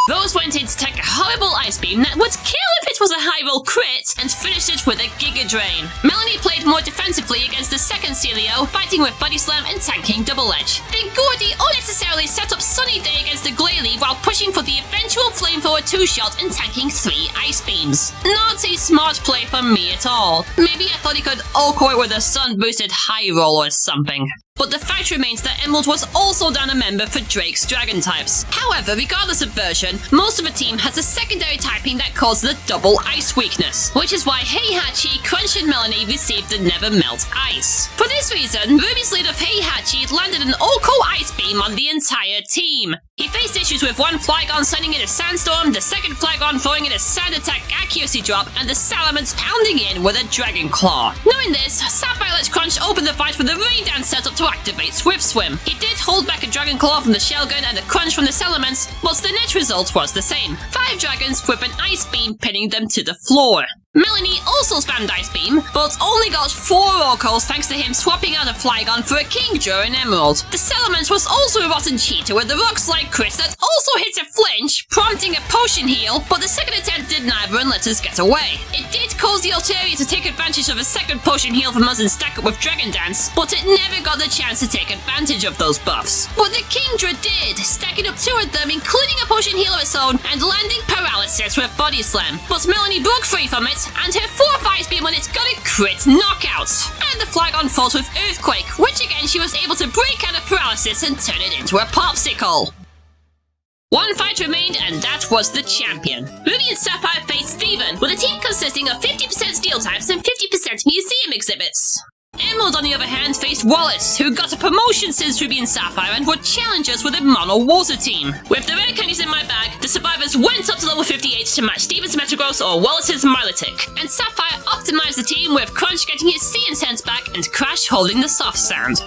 Those went in to tank a horrible Ice Beam that would kill if it was a high roll crit and finished it with a Giga Drain. Melanie played more defensively against the second Celio, fighting with Body Slam and tanking Double Edge. Then Gordy unnecessarily set up Sunny Day against the Glalie while pushing for the eventual Flamethrower 2-shot and tanking 3 Ice Beams. Not a smart play from me at all. Maybe I thought he could Oko it with a sun-boosted high roll or something. But the fact remains that Emerald was also down a member for Drake's Dragon types. However, regardless of version, most of the team has a secondary typing that causes a double ice weakness, which is why Heihachi, Crunch and Melanie received the Never Melt Ice. For this reason, Ruby's lead of Heihachi landed an Oko Ice Beam on the entire team. He faced issues with one Flygon sending in a Sandstorm, the second Flygon throwing in a Sand Attack accuracy drop, and the Salamence pounding in with a Dragon Claw. Knowing this, Sapphire let Crunch open the fight with a Rain Dance setup to activate Swift Swim. He did hold back a Dragon Claw from the Shell Gun and a Crunch from the Salamence, but the net result was the same. 5 dragons with an Ice Beam pinning them to the floor. Melanie also spammed Ice Beam, but only got 4 Oracles thanks to him swapping out a Flygon for a Kingdra in Emerald. The Salamence was also a Rotten Cheater with the Rock Slide crit that also hit a flinch, prompting a potion heal, but the second attempt did neither and let us get away. It did cause the Altaria to take advantage of a second potion heal from us and stack up with Dragon Dance, but it never got the chance to take advantage of those buffs. But the Kingdra did, stacking up 2 of them, including a potion heal of its own, and landing Paralysis with Body Slam. But Melanie broke free from it, and her 4th Ice Beam on it got a crit knockout. And the Flygon fought with Earthquake, which again she was able to break out of Paralysis and turn it into a Popsicle. One fight remained, and that was the champion. Ruby and Sapphire faced Steven, with a team consisting of 50% Steel types and 50% Museum exhibits. Emerald, on the other hand, faced Wallace, who got a promotion since Ruby and Sapphire and were challengers with a mono water team. With the rare candies in my bag, the survivors went up to level 58 to match Steven's Metagross or Wallace's Milotic, and Sapphire optimized the team with Crunch getting his Sea Incense back and Crash holding the soft sand.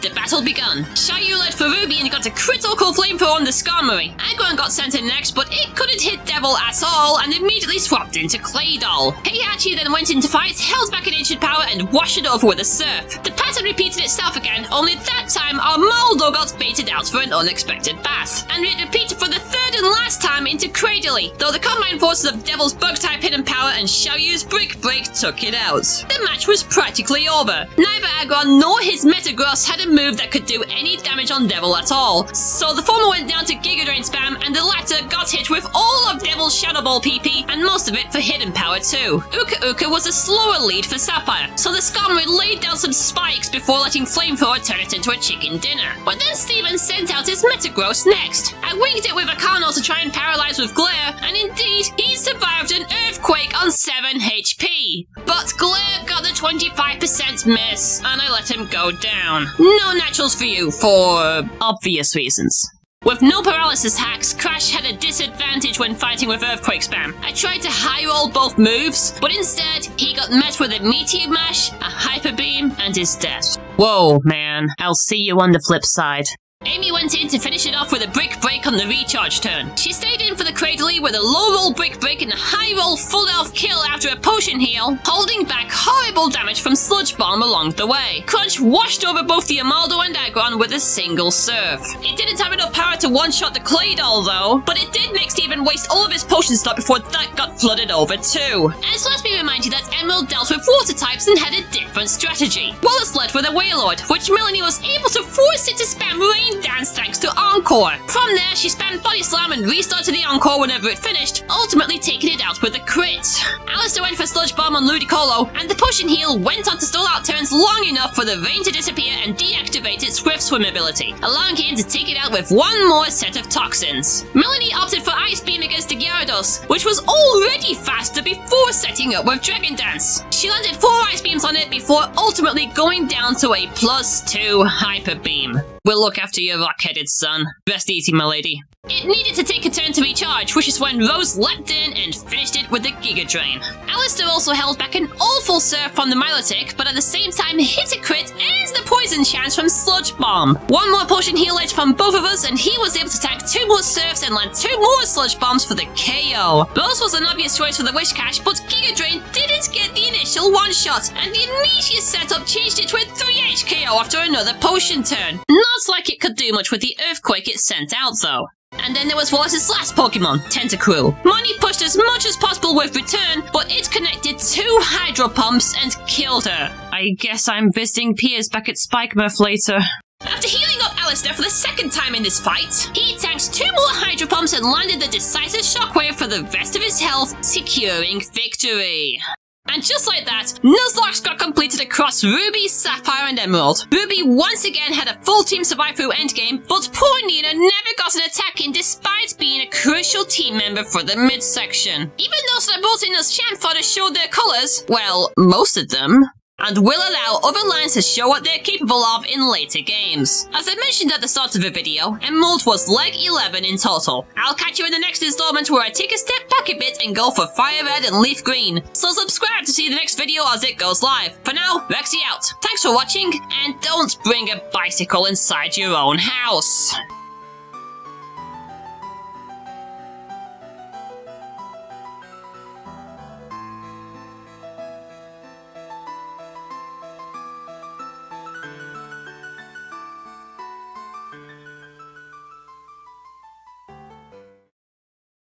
The battle begun. Xiaoyu led for Ruby and got a critical flamethrower on the Skarmory. Aggron got sent in next, but it couldn't hit Devil at all and immediately swapped into Claydol. Heihachi then went into fight, held back an ancient power and washed it over with a Surf. The pattern repeated itself again, only that time our Maralocke got baited out for an unexpected bath. And it repeated for the third and last time into Cradily, though the combined forces of Devil's Bug-type hidden power and Xiaoyu's Brick Break took it out. The match was practically over. Neither Aggron nor his Metagross had a move that could do any damage on Devil at all, so the former went down to Giga Drain spam and the latter got hit with all of Devil's Shadow Ball PP and most of it for hidden power too. Uka Uka was a slower lead for Sapphire, so the Skarmory laid down some spikes before letting Flamethrower turn it into a chicken dinner. But then Steven sent out his Metagross next. I winged it with a Carnal to try and paralyze with Glare, and indeed, he survived an Earthquake on 7 HP. But Glare got the 25% miss, and I let him go down. No naturals for you, for obvious reasons. With no paralysis hacks, Crash had a disadvantage when fighting with Earthquake spam. I tried to high roll both moves, but instead, he got met with a Meteor Mash, a Hyper Beam, and his death. Whoa, man. I'll see you on the flip side. Amy went in to finish it off with a Brick Break on the recharge turn. She stayed in for the Cradily with a low roll Brick Break and a high roll full elf kill after a potion heal, holding back horrible damage from Sludge Bomb along the way. Crunch washed over both the Amaldo and Aggron with a single Surf. It didn't have enough power to one-shot the Claydol though, but it did make Steven waste all of his potion stock before that got flooded over too. And so let me remind you that Emerald dealt with water types and had a different strategy. Wallace led with a Wailord, which Melanie was able to force it to spam Rain Dance thanks to Encore. From there, she spammed Body Slam and restarted the Encore whenever it finished, ultimately taking it out with a crit. Alistair went for Sludge Bomb on Ludicolo, and the Potion Heal went on to stall out turns long enough for the rain to disappear and deactivate its Swift Swim ability, allowing him to take it out with one more set of toxins. Melanie opted for Ice Beam against the Gyarados, which was already faster before setting up with Dragon Dance. She landed 4 Ice Beams on it before ultimately going down to a +2 Hyper Beam. We'll look after your rock-headed son. Rest easy, my lady. It needed to take a turn to recharge, which is when Rose leapt in and finished it with a Giga Drain. Alistair also held back an awful Surf from the Milotic, but at the same time hit a crit and the poison chance from Sludge Bomb. One more potion heal later from both of us, and he was able to tank 2 more Surfs and land 2 more Sludge Bombs for the KO. Rose was an obvious choice for the Wish Cache, but Giga Drain didn't get the initial one-shot, and the immediate setup changed it to a 3H KO after another potion turn. Not like it could do much with the Earthquake it sent out, though. And then there was Wallace's last Pokemon, Tentacruel. Money pushed as much as possible with Return, but it connected 2 Hydro Pumps and killed her. I guess I'm visiting Piers back at Spikemuth later. After healing up Alistair for the second time in this fight, he tanks 2 more Hydro Pumps and landed the decisive Shockwave for the rest of his health, securing victory. And just like that, Nuzlocke got completed across Ruby, Sapphire, and Emerald. Ruby once again had a full team survive through endgame, but poor Nina never got an attack in despite being a crucial team member for the midsection. Even those that brought in as champ fodder showed their colours, well, most of them, and will allow other lines to show what they're capable of in later games. As I mentioned at the start of the video, Emerald was leg 11 in total. I'll catch you in the next installment where I take a step back a bit and go for Fire Red and Leaf Green, so subscribe to see the next video as it goes live. For now, Rexy out. Thanks for watching, and don't bring a bicycle inside your own house.